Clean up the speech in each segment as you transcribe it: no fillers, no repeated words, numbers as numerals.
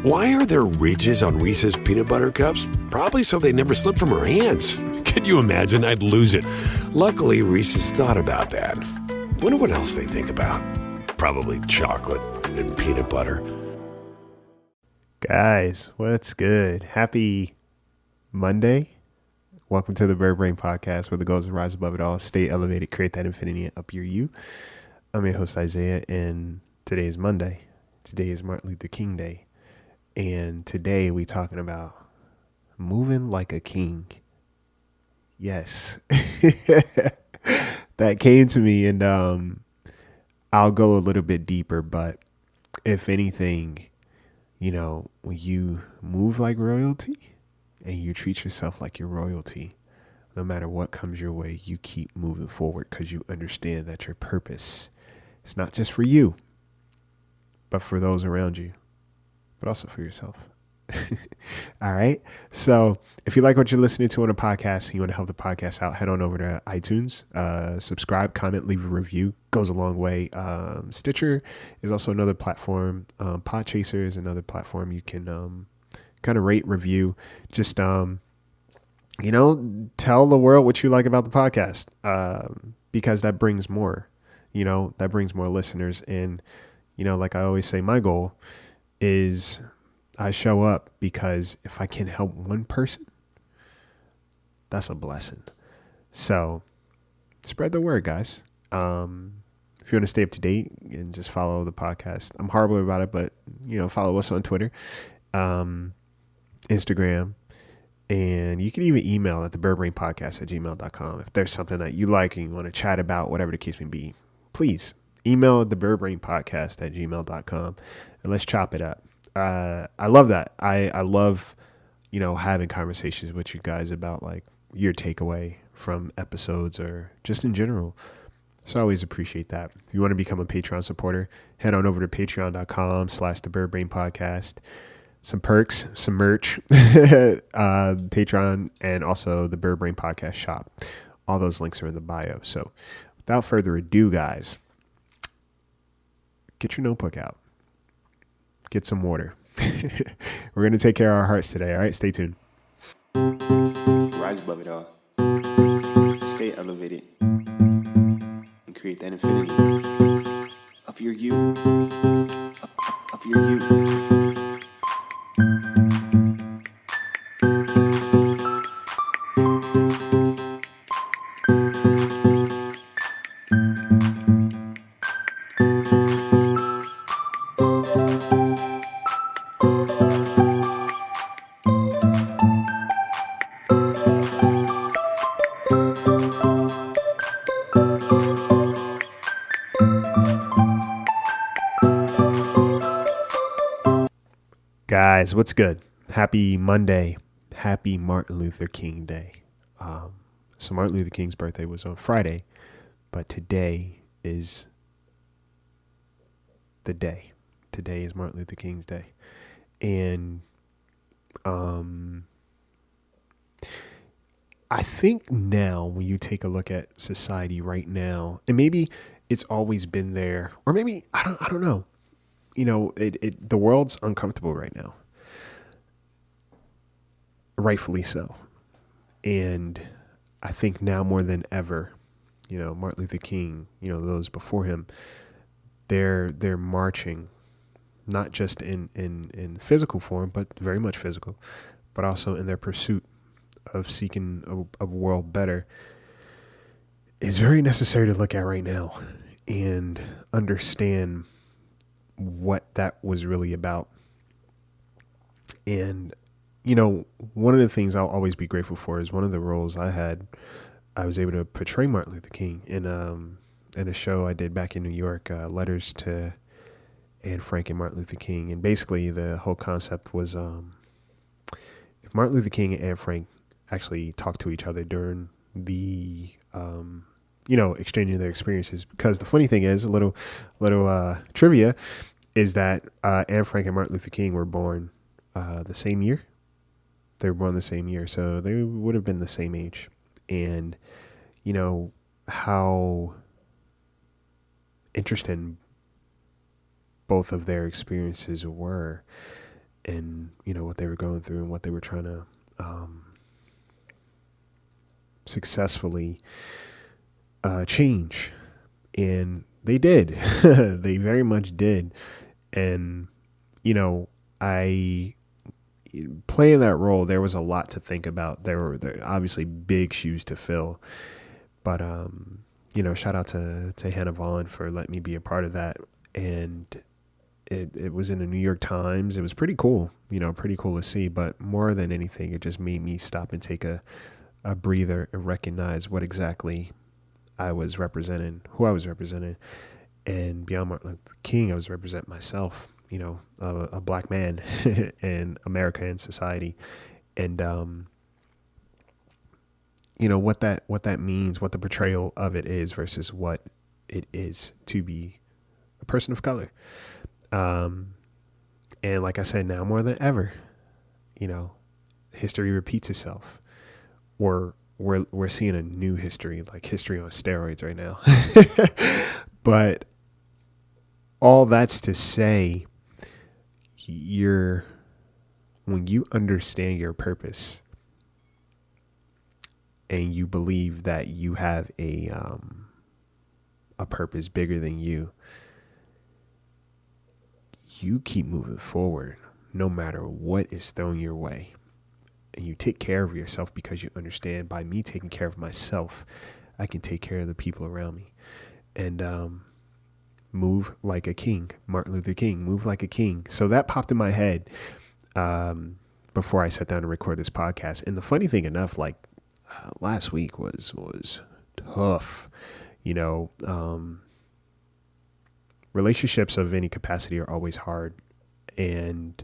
Why are there ridges on Reese's peanut butter cups? Probably so they never slip from her hands. Could you imagine? I'd lose it. Luckily, Reese's thought about that. Wonder what else they think about. Probably chocolate and peanut butter. Guys, what's good? Happy Monday. Welcome to the Bird Brain Podcast, where the goal is to rise above it all, stay elevated, create that infinity, and up your you. I'm your host, Isaiah, and today is Monday. Today is Martin Luther King Day. And today we talking about moving like a king. Yes. That came to me, and I'll go a little bit deeper, but if anything, you know, when you move like royalty and you treat yourself like you're royalty, no matter what comes your way, you keep moving forward because you understand that your purpose is not just for you, but for those around you, but also for yourself. All right. So if you like what you're listening to on a podcast and you want to help the podcast out, head on over to iTunes, subscribe, comment, leave a review. Goes a long way. Stitcher is also another platform. Podchaser is another platform. You can kind of rate, review, just, tell the world what you like about the podcast, because that brings more, that brings more listeners. And, like I always say, my goal is I show up because if I can help one person, that's a blessing. So spread the word, guys. If you want to stay up to date and just follow the podcast, I'm horrible about it, but follow us on Twitter, Instagram, and you can even email at thebirdbrainpodcast@gmail.com. If there's something that you like and you want to chat about, whatever the case may be, please email at thebirdbrainpodcast@gmail.com and let's chop it up. I love that. I love, having conversations with you guys about like your takeaway from episodes or just in general. So I always appreciate that. If you want to become a Patreon supporter, head on over to patreon.com/thebirdbrainpodcast. Some perks, some merch, Patreon, and also the Bird Brain Podcast shop. All those links are in the bio. So without further ado, guys, get your notebook out. Get some water. We're going to take care of our hearts today. All right, stay tuned. Rise above it all. Stay elevated. And create that infinity. Up your you. Up your you. Guys, what's good? Happy Monday. Happy Martin Luther King Day. So Martin Luther King's birthday was on Friday, but today is the day. Today is Martin Luther King's Day. And I think now when you take a look at society right now, and maybe it's always been there, or maybe I don't know. The world's uncomfortable right now. Rightfully so. And I think now more than ever, Martin Luther King, those before him, they're marching, not just in physical form, but very much physical, but also in their pursuit of seeking a world better. Is very necessary to look at right now and understand what that was really about. And one of the things I'll always be grateful for is one of the roles I was able to portray Martin Luther King in a show I did back in New York, Letters to Anne Frank and Martin Luther King. And basically the whole concept was if Martin Luther King and Anne Frank actually talked to each other during the exchanging their experiences. Because the funny thing is, a little trivia is that Anne Frank and Martin Luther King were born the same year. They were born the same year, so they would have been the same age. And how interesting both of their experiences were. and, what they were going through and what they were trying to successfully change. And they did. They very much did. And, I playing that role, there was a lot to think about. There were obviously big shoes to fill. But, shout out to Hannah Vaughn for letting me be a part of that. And it was in the New York Times. It was pretty cool, pretty cool to see. But more than anything, it just made me stop and take a breather and recognize what exactly I was representing, who I was representing. And beyond Martin Luther King, I was representing myself, a black man in America and society. And, what that means, what the portrayal of it is versus what it is to be a person of color. And like I said, now more than ever, history repeats itself. We're seeing a new history, like history on steroids right now. But all that's to say, when you understand your purpose and you believe that you have a purpose bigger than you keep moving forward no matter what is thrown your way. And you take care of yourself because you understand, by me taking care of myself, I can take care of the people around me. And move like a king. Martin Luther King, move like a king. So that popped in my head before I sat down to record this podcast. And the funny thing enough, last week was tough. Relationships of any capacity are always hard. And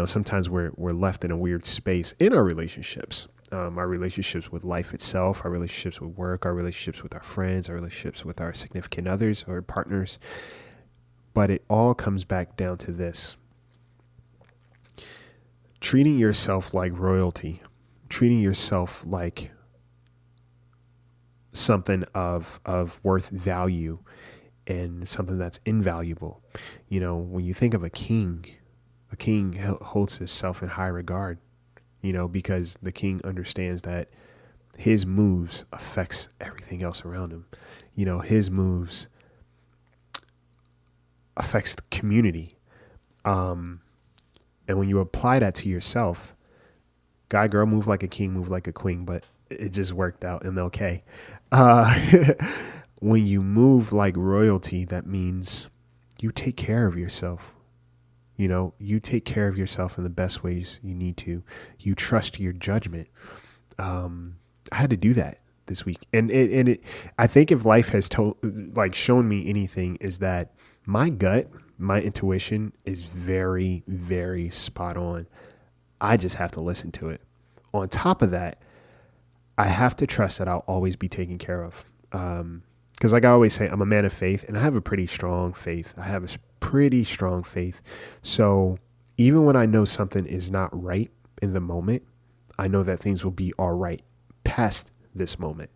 sometimes we're left in a weird space in our relationships, our relationships with life itself, our relationships with work, our relationships with our friends, our relationships with our significant others or partners. But it all comes back down to this: treating yourself like royalty, treating yourself like something of worth value and something that's invaluable. When you think of a king holds himself in high regard, because the king understands that his moves affects everything else around him. His moves affects the community. And when you apply that to yourself, guy, girl, move like a king, move like a queen, but it just worked out and okay. When you move like royalty, that means you take care of yourself. You take care of yourself in the best ways you need to. You trust your judgment. I had to do that this week. And I think if life has shown me anything, is that my gut, my intuition is very, very spot on. I just have to listen to it. On top of that, I have to trust that I'll always be taken care of. Because like I always say, I'm a man of faith, and I have a pretty strong faith. So even when I know something is not right in the moment, I know that things will be all right past this moment.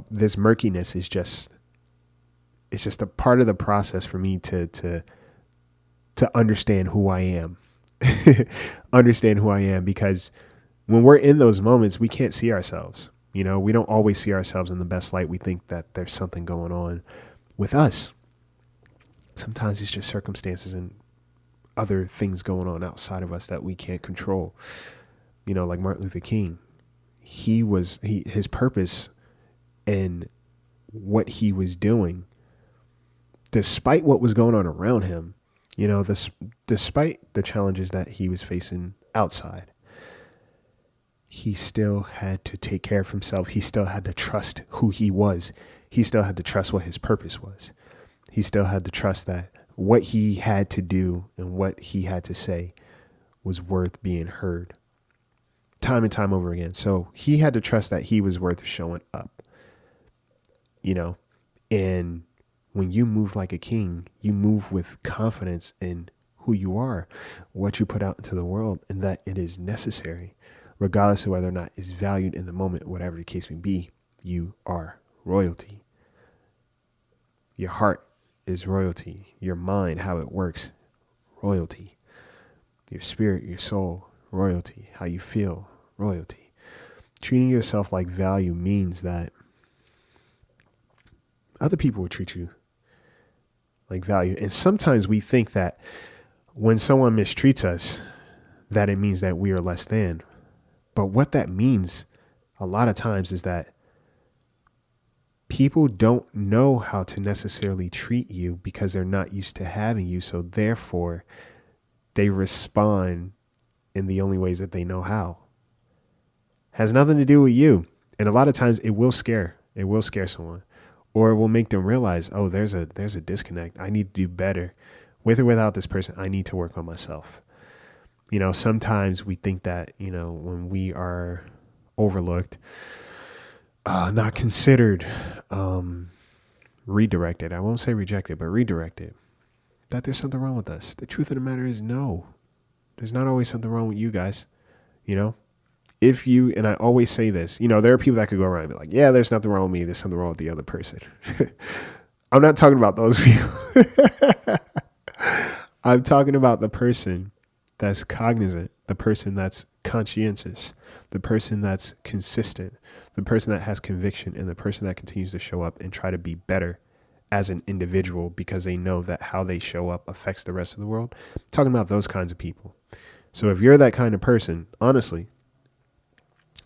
This murkiness is just a part of the process for me to understand who I am. Understand who I am, because when we're in those moments, we can't see ourselves. We don't always see ourselves in the best light. We think that there's something going on with us. Sometimes it's just circumstances and other things going on outside of us that we can't control. Like Martin Luther King, his purpose and what he was doing, despite what was going on around him, despite the challenges that he was facing outside, he still had to take care of himself. He still had to trust who he was. He still had to trust what his purpose was. He still had to trust that what he had to do and what he had to say was worth being heard time and time over again. So he had to trust that he was worth showing up, and when you move like a king, you move with confidence in who you are, what you put out into the world, and that it is necessary, regardless of whether or not it's valued in the moment, whatever the case may be. You are royalty. Your heart is royalty. Your mind, how it works, royalty. Your spirit, your soul, royalty. How you feel, royalty. Treating yourself like value means that other people will treat you like value. And sometimes we think that when someone mistreats us, that it means that we are less than. But what that means a lot of times is that people don't know how to necessarily treat you because they're not used to having you. So therefore, they respond in the only ways that they know how. Has nothing to do with you. And a lot of times it will scare someone, or it will make them realize, oh, there's a disconnect. I need to do better with or without this person. I need to work on myself. Sometimes we think that, when we are overlooked, not considered, redirected. I won't say rejected, but redirected, that there's something wrong with us. The truth of the matter is no, there's not always something wrong with you guys. If you, and I always say this, there are people that could go around and be like, yeah, there's nothing wrong with me. There's something wrong with the other person. I'm not talking about those people. I'm talking about the person that's cognizant, the person that's conscientious, the person that's consistent, the person that has conviction, and the person that continues to show up and try to be better as an individual because they know that how they show up affects the rest of the world. I'm talking about those kinds of people. So if you're that kind of person, honestly,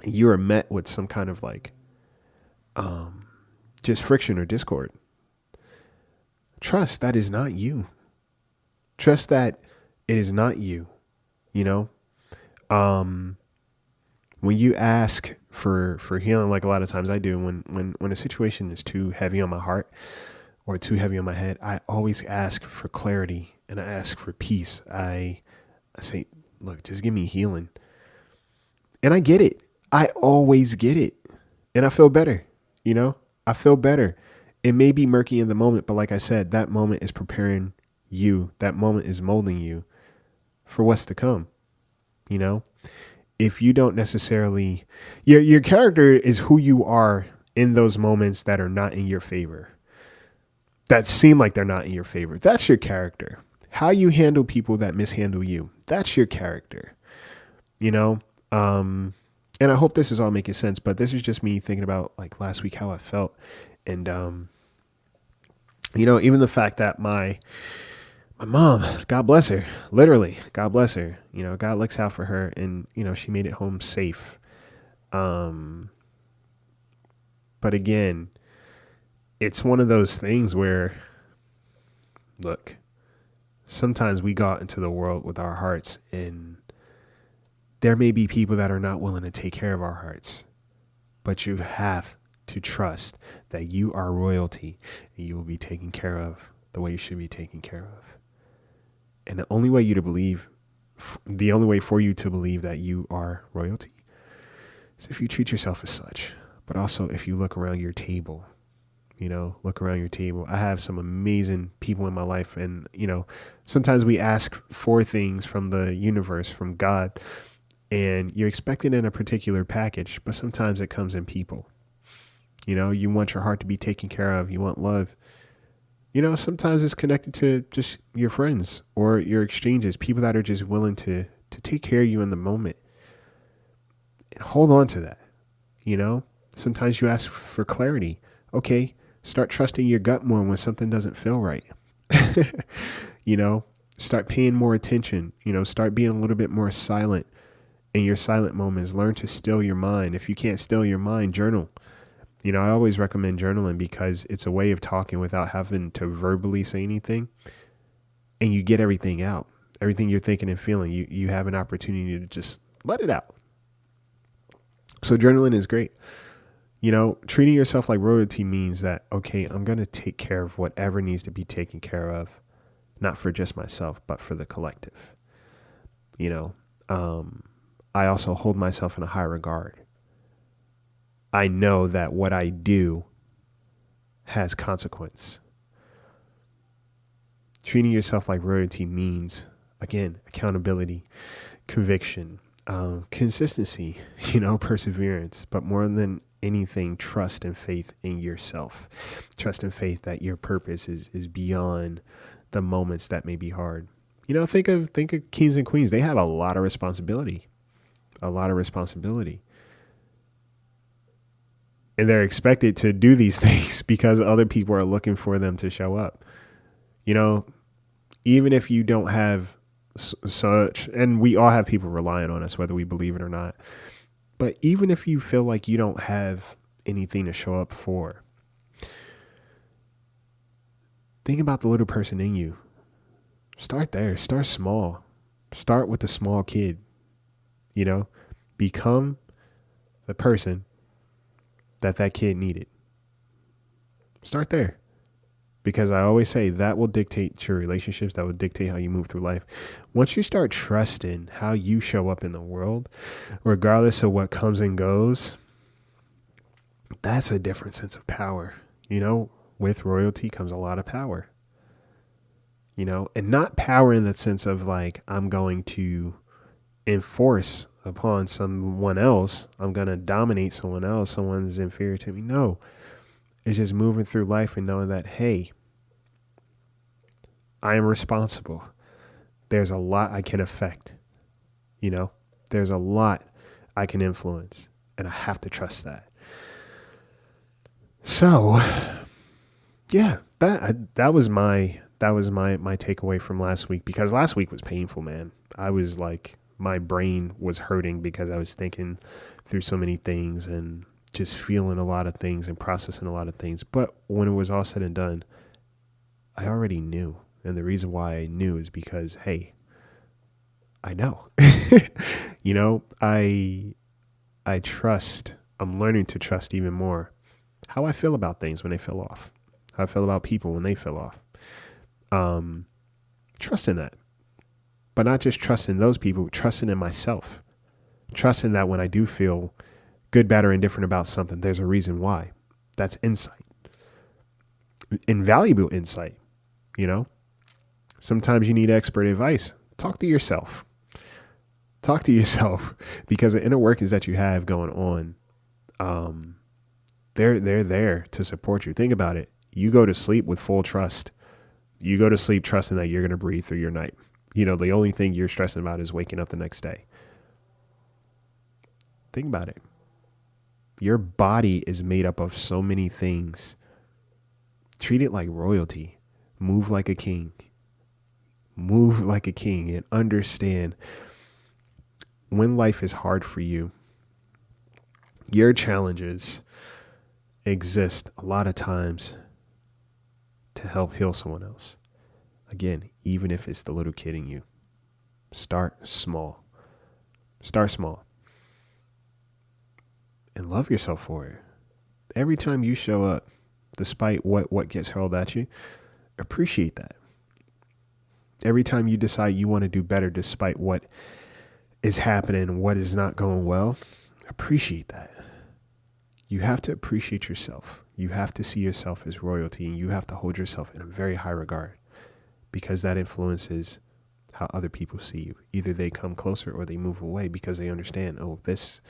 you are met with some kind of just friction or discord. Trust that is not you. Trust that it is not you. When you ask for healing, like a lot of times I do, when a situation is too heavy on my heart or too heavy on my head, I always ask for clarity and I ask for peace. I say, look, just give me healing. And I get it. I always get it. And I feel better. I feel better. It may be murky in the moment, but like I said, that moment is preparing you. That moment is molding you for what's to come. If you don't necessarily, your character is who you are in those moments that are not in your favor, that seem like they're not in your favor. That's your character. How you handle people that mishandle you, that's your character. And I hope this is all making sense, but this is just me thinking about like last week, how I felt. And, even the fact that my mom, God bless her, literally, God bless her, God looks out for her and, she made it home safe. But again, it's one of those things where, look, sometimes we go out into the world with our hearts and there may be people that are not willing to take care of our hearts, but you have to trust that you are royalty and you will be taken care of the way you should be taken care of. And the only way for you to believe that you are royalty is if you treat yourself as such, but also if you look around your table, I have some amazing people in my life. And, sometimes we ask for things from the universe, from God, and you're expected in a particular package, but sometimes it comes in people. You want your heart to be taken care of. You want love. Sometimes it's connected to just your friends or your exchanges, people that are just willing to take care of you in the moment. And hold on to that. Sometimes you ask for clarity. Okay, start trusting your gut more when something doesn't feel right. Start paying more attention. Start being a little bit more silent in your silent moments. Learn to still your mind. If you can't still your mind, journal. I always recommend journaling because it's a way of talking without having to verbally say anything. And you get everything out, everything you're thinking and feeling. You have an opportunity to just let it out. So journaling is great. Treating yourself like royalty means that, okay, I'm going to take care of whatever needs to be taken care of, not for just myself, but for the collective. I also hold myself in a high regard. I know that what I do has consequence. Treating yourself like royalty means, again, accountability, conviction, consistency, perseverance, but more than anything, trust and faith in yourself. Trust and faith that your purpose is beyond the moments that may be hard. Think of kings and queens. They have a lot of responsibility, a lot of responsibility. And they're expected to do these things because other people are looking for them to show up. Even if you don't have such, and we all have people relying on us, whether we believe it or not. But even if you feel like you don't have anything to show up for, think about the little person in you. Start there. Start small. Start with the small kid. Become the person that kid needed. Start there. Because I always say that will dictate your relationships. That will dictate how you move through life. Once you start trusting how you show up in the world, regardless of what comes and goes, that's a different sense of power. With royalty comes a lot of power. And not power in the sense of like, I'm going to enforce upon someone else. I'm going to dominate someone else. Someone's inferior to me. No, it's just moving through life and knowing that, hey, I am responsible. There's a lot I can affect. There's a lot I can influence, and I have to trust that. So, yeah, that was my takeaway from last week, because last week was painful, man. I was like, my brain was hurting because I was thinking through so many things and just feeling a lot of things and processing a lot of things. But when it was all said and done, I already knew. And the reason why I knew is because, hey, I know. I trust. I'm learning to trust even more how I feel about things when they fell off. How I feel about people when they fell off. Trusting that. But not just trusting those people, trusting in myself. Trusting that when I do feel good, bad, or indifferent about something, there's a reason why. That's insight. Invaluable insight, Sometimes you need expert advice. Talk to yourself. Talk to yourself, because the inner workings that you have going on, they're there to support you. Think about it. You go to sleep with full trust. You go to sleep trusting that you're going to breathe through your night. The only thing you're stressing about is waking up the next day. Think about it. Your body is made up of so many things. Treat it like royalty. Move like a king. Move like a king and understand when life is hard for you, your challenges exist a lot of times to help heal someone else. Again, even if it's the little kid in you, start small. Start small. And love yourself for it. Every time you show up, despite what gets hurled at you, appreciate that. Every time you decide you want to do better despite what is happening, what is not going well, appreciate that. You have to appreciate yourself. You have to see yourself as royalty, and you have to hold yourself in a very high regard, because that influences how other people see you. Either they come closer or they move away because they understand, oh, this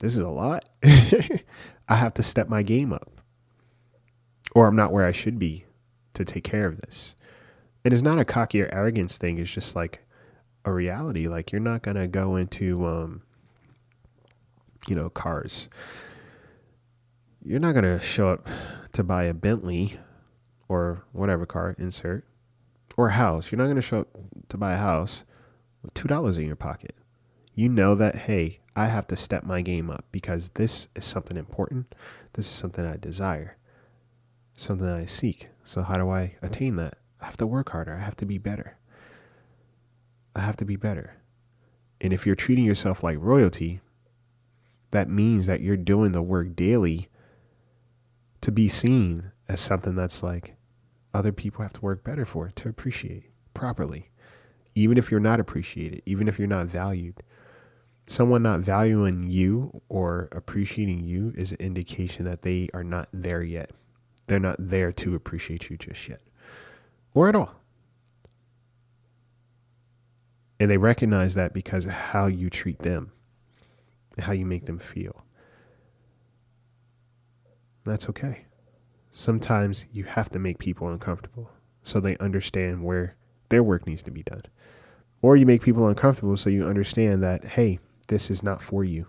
is a lot. I have to step my game up, or I'm not where I should be to take care of this. And it's not a cocky or arrogance thing. It's just like a reality. Like, you're not going to go into, cars. You're not going to show up to buy a Bentley or whatever car, insert, or a house. You're not going to show up to buy a house with $2 in your pocket. You know that, hey, I have to step my game up because this is something important. This is something I desire, something I seek. So how do I attain that? I have to work harder. I have to be better. I have to be better. And if you're treating yourself like royalty, that means that you're doing the work daily to be seen as something that's like other people have to work better for, to appreciate properly. Even if you're not appreciated, even if you're not valued, someone not valuing you or appreciating you is an indication that they are not there yet. They're not there to appreciate you just yet, or at all. And they recognize that because of how you treat them, how you make them feel. That's okay. Sometimes you have to make people uncomfortable so they understand where Their work needs to be done. Or you make people uncomfortable so you understand that, hey, this is not for you.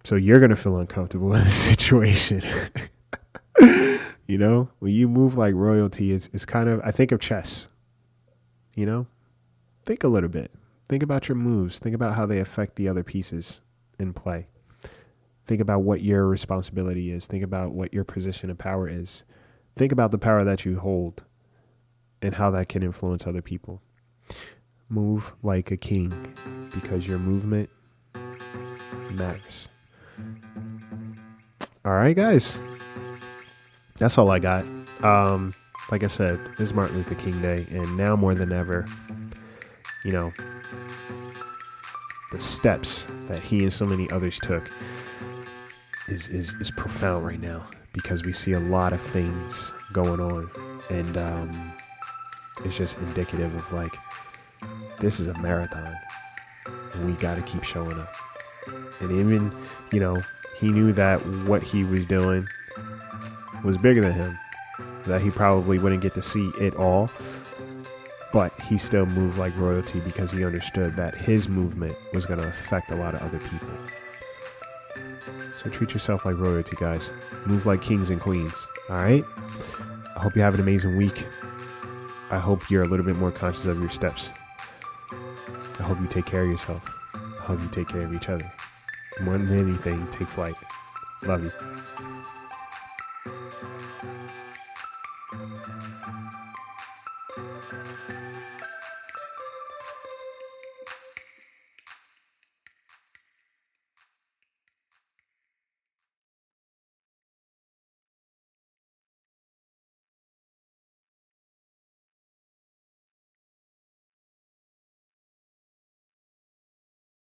So you're going to feel uncomfortable in this situation. You know, when you move like royalty, it's kind of, I think of chess, you know, think a little bit, think about your moves, think about how they affect the other pieces in play. Think about what your responsibility is. Think about what your position of power is. Think about the power that you hold and how that can influence other people. Move like a king because your movement matters. All right, guys. That's all I got. Like I said, this is Martin Luther King Day, and now more than ever, you know, the steps that he and so many others took is profound right now, because we see a lot of things going on, and it's just indicative of like, this is a marathon and we got to keep showing up. And even, you know, he knew that what he was doing was bigger than him, that he probably wouldn't get to see it all, but he still moved like royalty because he understood that his movement was going to affect a lot of other people. So treat yourself like royalty, guys. Move like kings and queens. All right. I hope you have an amazing week. I hope you're a little bit more conscious of your steps. I hope you take care of yourself. I hope you take care of each other. More than anything, take flight. Love you.